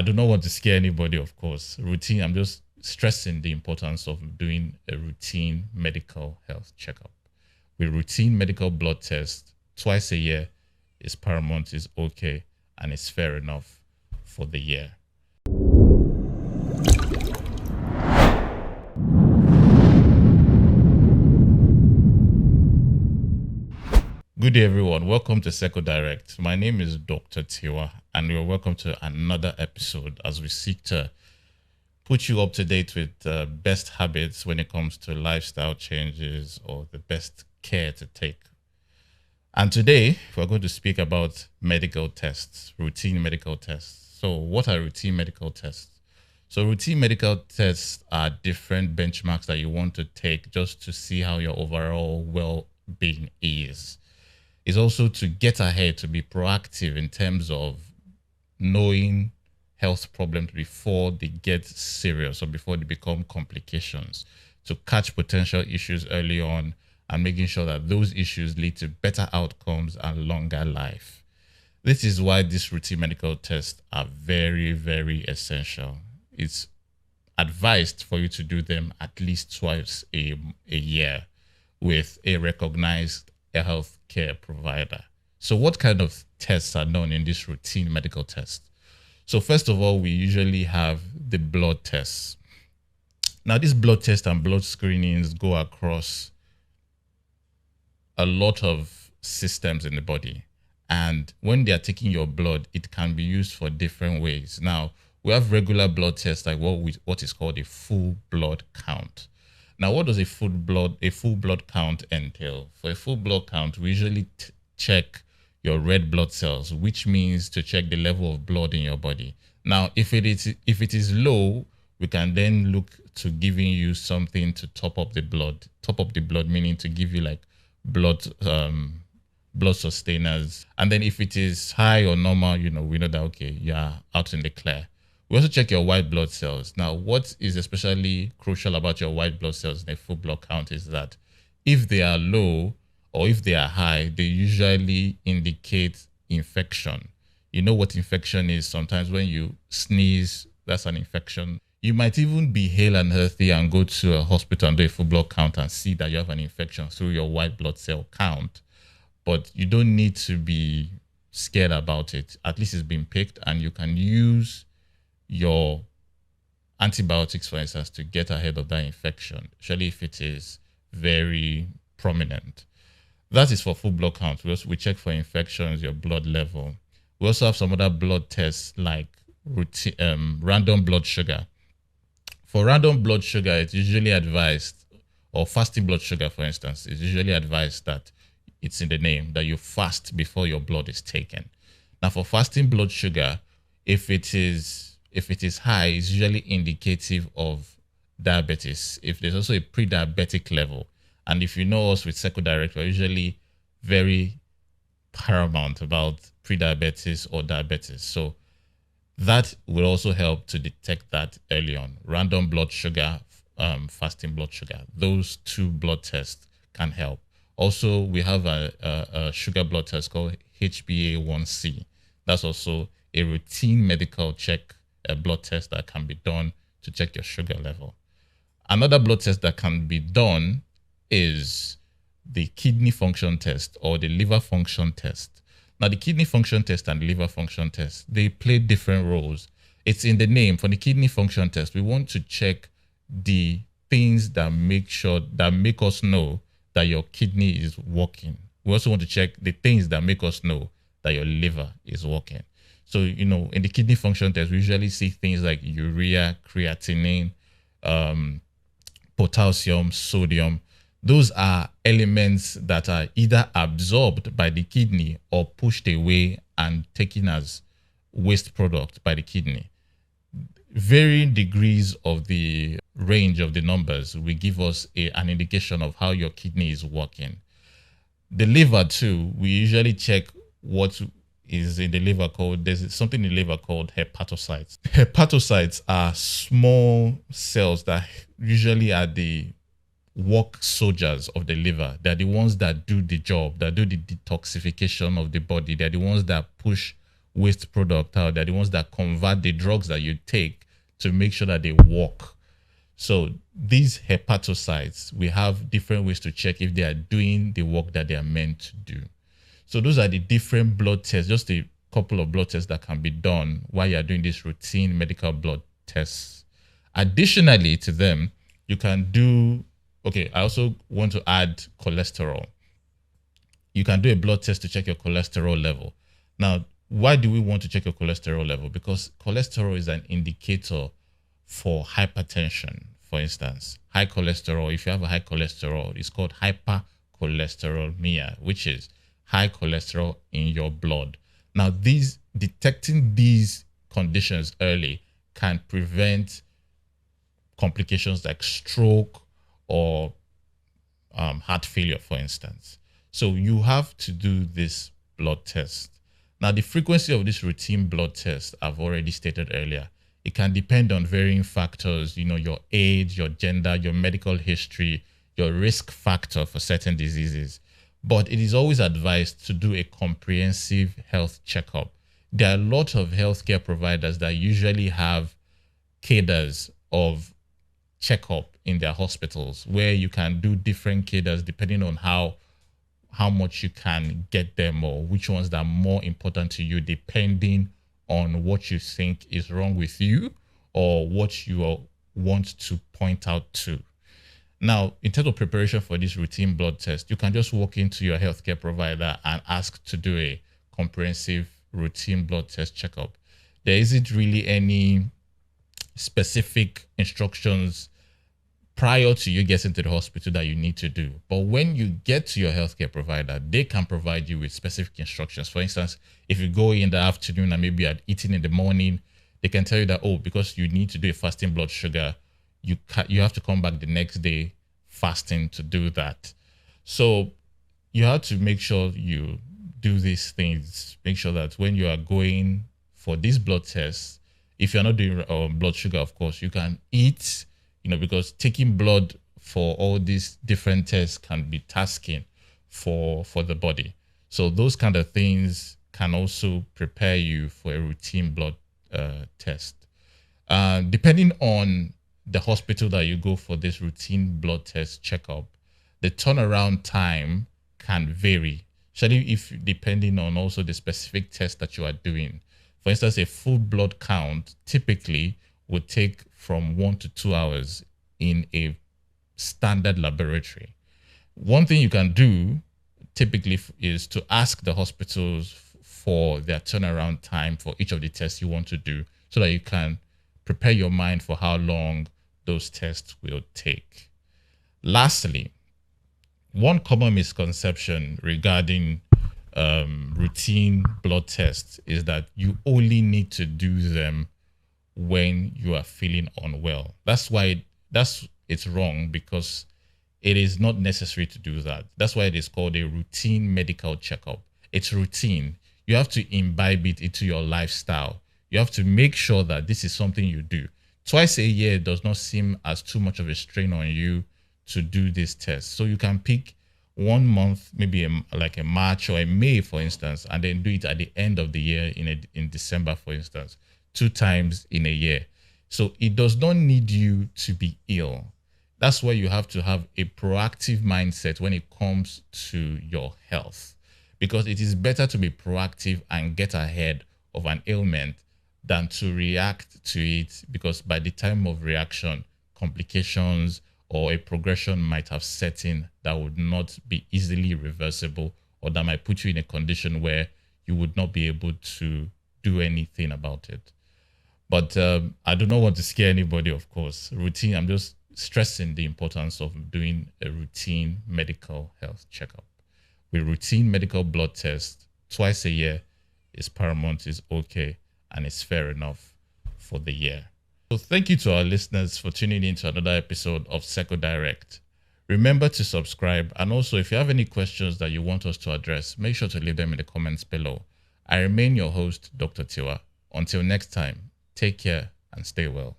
I do not want to scare anybody, of course. Routine, I'm just stressing the importance of doing a routine medical health checkup. With routine medical blood tests twice a year is paramount, is okay, and it's fair enough for the year. Good day, everyone. Welcome to Seco Direct. My name is Dr. Tiwa, and you're welcome to another episode as we seek to put you up to date with the best habits when it comes to lifestyle changes or the best care to take. And today, we're going to speak about medical tests, routine medical tests. So, what are routine medical tests? So, routine medical tests are different benchmarks that you want to take just to see how your overall well being is. Is also to get ahead, to be proactive in terms of knowing health problems before they get serious or before they become complications, to catch potential issues early on and making sure that those issues lead to better outcomes and longer life. This is why these routine medical tests are very, very essential. It's advised for you to do them at least twice a year with a recognized healthcare provider. So what kind of tests are done in this routine medical test? So first of all, we usually have the blood tests. Now, these blood tests and blood screenings go across a lot of systems in the body. And when they are taking your blood, it can be used for different ways. Now, we have regular blood tests like what is called a full blood count. Now, what does a full blood count entail? For a full blood count, we usually check your red blood cells, which means to check the level of blood in your body. Now, if it is low, we can then look to giving you something to top up the blood. Top up the blood meaning to give you like blood sustainers. And then if it is high or normal, we know that okay, you're out in the clear. We also check your white blood cells. Now, what is especially crucial about your white blood cells in a full blood count is that if they are low or if they are high, they usually indicate infection. You know what infection is? Sometimes when you sneeze, that's an infection. You might even be hale and healthy and go to a hospital and do a full blood count and see that you have an infection through your white blood cell count. But you don't need to be scared about it. At least it's been picked and you can use your antibiotics, for instance, to get ahead of that infection, especially if it is very prominent. That is for full blood count. We check for infections, your blood level. We also have some other blood tests like random blood sugar. For random blood sugar, it's usually advised, or fasting blood sugar, for instance, it's usually advised that it's in the name that you fast before your blood is taken. Now, for fasting blood sugar, if it is high, it's usually indicative of diabetes. If there's also a pre-diabetic level, and if you know us with Seco Direct, we're usually very paramount about pre-diabetes or diabetes. So that will also help to detect that early on. Random blood sugar, fasting blood sugar. Those two blood tests can help. Also, we have a sugar blood test called HbA1c. That's also a routine medical check, a blood test that can be done to check your sugar level. Another blood test that can be done is the kidney function test or the liver function test. Now, the kidney function test and the liver function test, they play different roles. It's in the name. For the kidney function test, we want to check the things that make us know that your kidney is working. We also want to check the things that make us know that your liver is working. So, in the kidney function test, we usually see things like urea, creatinine, potassium, sodium. Those are elements that are either absorbed by the kidney or pushed away and taken as waste product by the kidney. Varying degrees of the range of the numbers will give us an indication of how your kidney is working. The liver too, we usually check what is in the liver called, there's something in the liver called hepatocytes. Hepatocytes are small cells that usually are the work soldiers of the liver. They're the ones that do the job, that do the detoxification of the body. They're the ones that push waste product out. They're the ones that convert the drugs that you take to make sure that they work. So these hepatocytes, we have different ways to check if they are doing the work that they are meant to do. So those are the different blood tests, just a couple of blood tests that can be done while you're doing this routine medical blood tests. Additionally to them, you can do, okay, I also want to add cholesterol. You can do a blood test to check your cholesterol level. Now, why do we want to check your cholesterol level? Because cholesterol is an indicator for hypertension. For instance, high cholesterol, if you have a high cholesterol, it's called hypercholesterolemia, which is high cholesterol in your blood. Now, detecting these conditions early can prevent complications like stroke or heart failure, for instance. So you have to do this blood test. Now, the frequency of this routine blood test, I've already stated earlier, it can depend on varying factors, your age, your gender, your medical history, your risk factor for certain diseases. But it is always advised to do a comprehensive health checkup. There are a lot of healthcare providers that usually have cadres of checkup in their hospitals where you can do different cadres depending on how much you can get them or which ones that are more important to you depending on what you think is wrong with you or what you want to point out to. Now, in terms of preparation for this routine blood test, you can just walk into your healthcare provider and ask to do a comprehensive routine blood test checkup. There isn't really any specific instructions prior to you getting to the hospital that you need to do. But when you get to your healthcare provider, they can provide you with specific instructions. For instance, if you go in the afternoon and maybe you're eating in the morning, they can tell you that, because you need to do a fasting blood sugar, you have to come back the next day fasting to do that. So you have to make sure you do these things. Make sure that when you are going for these blood tests, if you're not doing blood sugar, of course, you can eat, because taking blood for all these different tests can be tasking for the body. So those kind of things can also prepare you for a routine blood test. Depending on the hospital that you go for this routine blood test checkup, the turnaround time can vary, especially depending on also the specific test that you are doing. For instance, a full blood count typically would take from 1 to 2 hours in a standard laboratory. One thing you can do typically is to ask the hospitals for their turnaround time for each of the tests you want to do so that you can prepare your mind for how long those tests will take. Lastly, one common misconception regarding routine blood tests is that you only need to do them when you are feeling unwell. That's why it's wrong, because it is not necessary to do that. That's why it is called a routine medical checkup. It's routine. You have to imbibe it into your lifestyle. You have to make sure that this is something you do. Twice a year does not seem as too much of a strain on you to do this test. So you can pick 1 month, maybe like a March or a May, for instance, and then do it at the end of the year in December, for instance, 2 times in a year. So it does not need you to be ill. That's why you have to have a proactive mindset when it comes to your health, because it is better to be proactive and get ahead of an ailment than to react to it, because by the time of reaction, complications or a progression might have set in that would not be easily reversible, or that might put you in a condition where you would not be able to do anything about it. But I do not want to scare anybody, of course. Routine, I'm just stressing the importance of doing a routine medical health checkup. With routine medical blood tests twice a year is paramount, is okay, and it's fair enough for the year. So thank you to our listeners for tuning in to another episode of Seco Direct. Remember to subscribe, and also if you have any questions that you want us to address, make sure to leave them in the comments below. I remain your host, Dr. Tiwa. Until next time, take care and stay well.